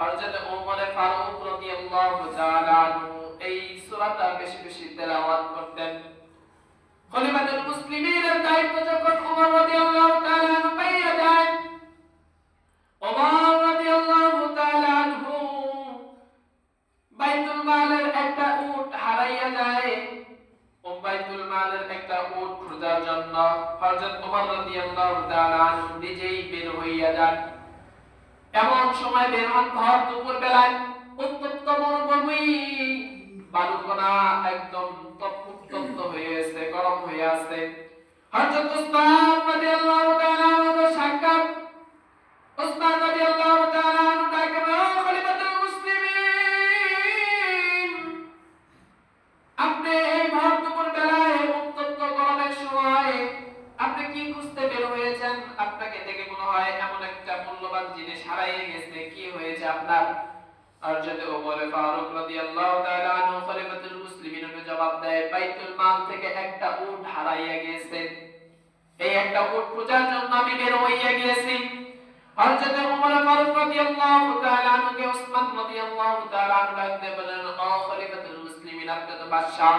হযরত ওমর ফারুক রাদিয়াল্লাহু তাআলা আনহু এই সূরাটা বেশি বেশি তেলাওয়াত করতেন। খলিফাতুল মুসলিমিনের দায়িত্ব যখন ওমর রাদিয়াল্লাহু তাআলা আনহু পেয়ে যায়, ওমর রাদিয়াল্লাহু তাআলা আনহু বাইতুল মালের একটা উট হারাইয়া যায়। বাইতুল মালের একটা উট খোঁজার জন্য হযরত ওমর রাদিয়াল্লাহু তাআলা আনহু নিজেই বের হইয়া যান। এমন সময় বের হন ভর দুপুর বেলায়, উত্তপ্ত মরুভূমি, বালুকণা একদম তপ্ত হয়ে আছে, গরম হয়ে আছে। হযরত উসমান রাদিয়াল্লাহু তাআলা আনহু সাক্ষাৎ, উসমান রাদিয়াল্লাহু তাআলা আনহু ডাকেন, খলিফাতুল মুসলিমিন, আপনি এই ভর দুপুর বেলায় উত্তপ্ত গরমের সময় আপনি কি খুঁজতে বের হয়েছেন? আপনাকে দেখে মনে হয় এমন একটা মূল্যবান জিনিস হারিয়ে গেছে, কি হয়েছে আপনার? হযরত ওমর ফারুক রাদিয়াল্লাহু তাআলা আনহু খলিফাতুল মুসলিমিনের জবাব দেয়, বাইতুল মাল থেকে একটা উট হারাইয়া গেছে, এই একটা উট খোঁজার জন্য আমি বের হইয়া গিয়েছি। হযরত ওমর ফারুক রাদিয়াল্লাহু তাআলা আনহুকে উসমান রাদিয়াল্লাহু তাআলা আনহু ডাকতে বলেন, ও খলিফাতুল মুসলিমিন, আপনি তো বাদশা,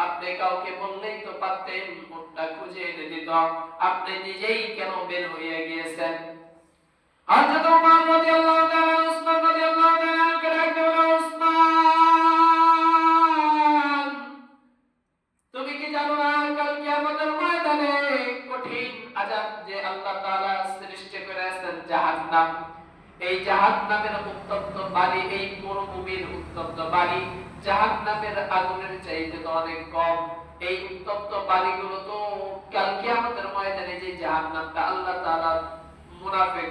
আপনি কাউকে বললেই তো পারতেন, উটটা খুঁজে এনে দিত, আপনি নিজেই কেন বের হইয়া গিয়েছেন? হযরত ওমর রাদিয়াল্লাহু তাআলা উসমান রাদিয়াল্লাহু তাআলা আনহুকে ডাকতে বলেন, উসমান, তুমি কি জানো না কাল কিয়ামতের ময়দানে কঠিন আযাব যে আল্লাহ তাআলা সৃষ্টি করেছেন জাহান্নাম, এই জাহান্নামের উত্তপ্ত বালি, এই মরুভূমির উত্তপ্ত বালি জাহান্নামের আগুনের চাইতে তো অনেক কম। এই উত্তপ্ত বালিগুলো তো কাল কিয়ামতের ময়দানে যে জাহান্নামটা আল্লাহ তাআলা মুনাফিক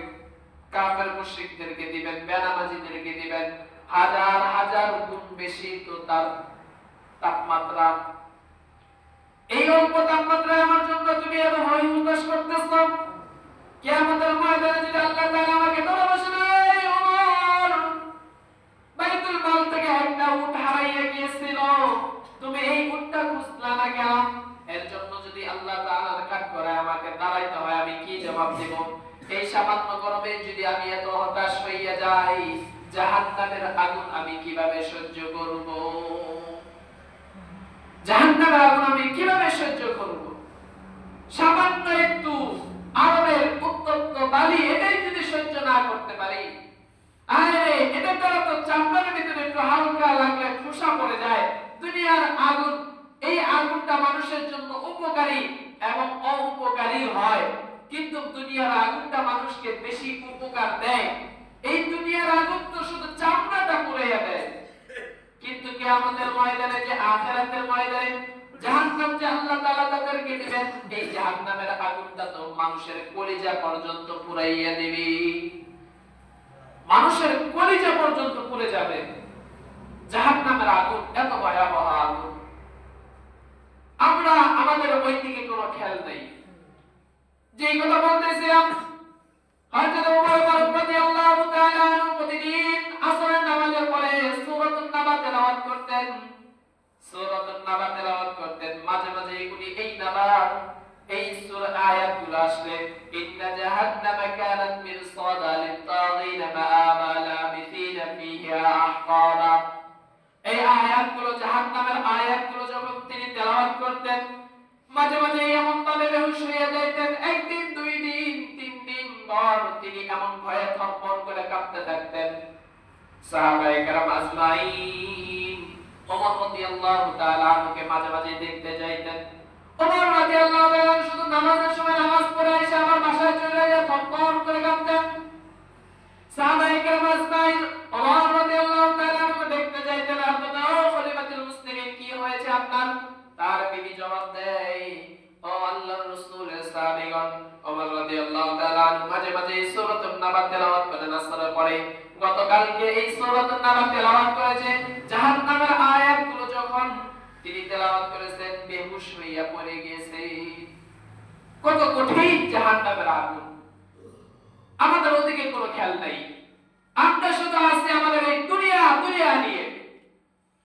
কাফের মুশরিকদেরকে দিবেন, বেনামাজিদেরকে দিবেন, হাজার হাজার গুণ বেশি তো তার তাপমাত্রা। এই অল্প তাপমাত্রায় আমার জন্য তুমি এত ভয় উল্লাস করতেছ? কিয়ামতের ময়দানে যদি আল্লাহ তাআলা আমাকে ধরে বসে, এই ওমর, বাইতুল মাল থেকে একটা উট হারাইয়া গিয়েছিল, তুমি এই উটটা খুঁজলা না কেন? এর জন্য যদি আল্লাহ তাআলার কাঠগড়ায় আমাকে দাঁড়াইতে হয়, আমি কি জবাব দেব? এই সামান্য গরমে যদি আমি এত হতাশ হইয়া যাই, জাহান্নামের আগুন আমি কিভাবে সহ্য করব? জাহান্নামের আগুন আমি কিভাবে সহ্য করব? সামান্য একটু আরবের উত্তপ্ত বালি, এটাই যদি সহ্য না করতে পারি, আরে এটা দ্বারা তো চামড়ার ভিতরে একটু হালকা লাগলে খোসা পড়ে যায়। দুনিয়ার আগুন, এই আগুনটা মানুষের জন্য উপকারী এবং অউপকারী হয়, কিন্তু দুনিয়ার আগুনটা মানুষকে বেশি উপকার দেয়। এই দুনিয়ার আগুন তো শুধু চামড়াটা পুড়িয়ে দেয়, কিন্তু কিয়ামতের ময়দানে, যে আখিরাতের ময়দানে জাহান্নাম যে আল্লাহ তাআলা তাদেরকে দিবেন, এই জাহান্নামের আগুনটা তো মানুষের কলিজা পর্যন্ত পুড়াইয়া দিবে, মানুষের কলিজা পর্যন্ত পুড়ে যাবে। জাহান্নামের আগুন এত ভয়াবহ আগুন, আমরা আমাদের ওই দিকে কোনো খেয়াল নেই। যেই কথা বলতেছিলাম, হযরত ওমর ফারুক রাদিয়াল্লাহু তাআলা আনহু প্রতিদিন আসরের নামাজের পরে সূরাতুন নাবা তেলাওয়াত করতেন, সূরাতুন নাবা তেলাওয়াত করতেন। মাঝে মাঝে এগুলি, এই নাবা, এই সূরা আয়াতগুলো আসলে, ইন্না জাহান্নামা কানাত মিরসাদা লিত-তাগিন মাআবা লাবিসিনা ফিহা আহকাবা, এই আয়াতগুলো, জাহান্নামের আয়াতগুলো যখন তিনি তেলাওয়াত করতেন, মাঝে মাঝে এমন ভাবে বেহুশ হয়ে যাইতেন, একদিন, দুই দিন, তিন দিন পর তিনি এমন ভয়ে থরথর করে কাঁপতে থাকতেন। সাহাবায়ে কেরাম আজমাইন ওমর রাদিয়াল্লাহু তাআলা আনহুকে মাঝে মাঝে দেখতে যাইতেন। ওমর রাদিয়াল্লাহু তাআলা শুধু নামাজের সময় নামাজ পড়ে এসে আমার বাসায় চলে যায়, থরথর করে কাঁপতেন। সাহাবায়ে কেরাম আজমাইন ওমর রাদিয়াল্লাহু তাআলা আনহুকে দেখতে যাইতেন, আর বলতেন, ও খলিফাতুল মুসলিমিন, কি হয়েছে আপনার? তার বিবি জবাব দেয়, ও আল্লাহর রাসূলের সাহাবীগণ, ওমর রাদিয়াল্লাহু তাআলা আনহু মাঝে মাঝে সূরাতুন নাবা তেলাওয়াত করেন আসরের পরে। গতকালকে এই সূরাতুন নাবা তেলাওয়াত করেছে, জাহান্নামের আয়াতগুলো যখন তিনি তেলাওয়াত করেছেন, বেহুশ হইয়া পড়ে গেছে। কত কঠিন জাহান্নামের আগুন, আমাদের ওদিকে কোনো খেয়াল নাই। আমরা শুধু আছি আমাদের এই দুনিয়া নিয়ে।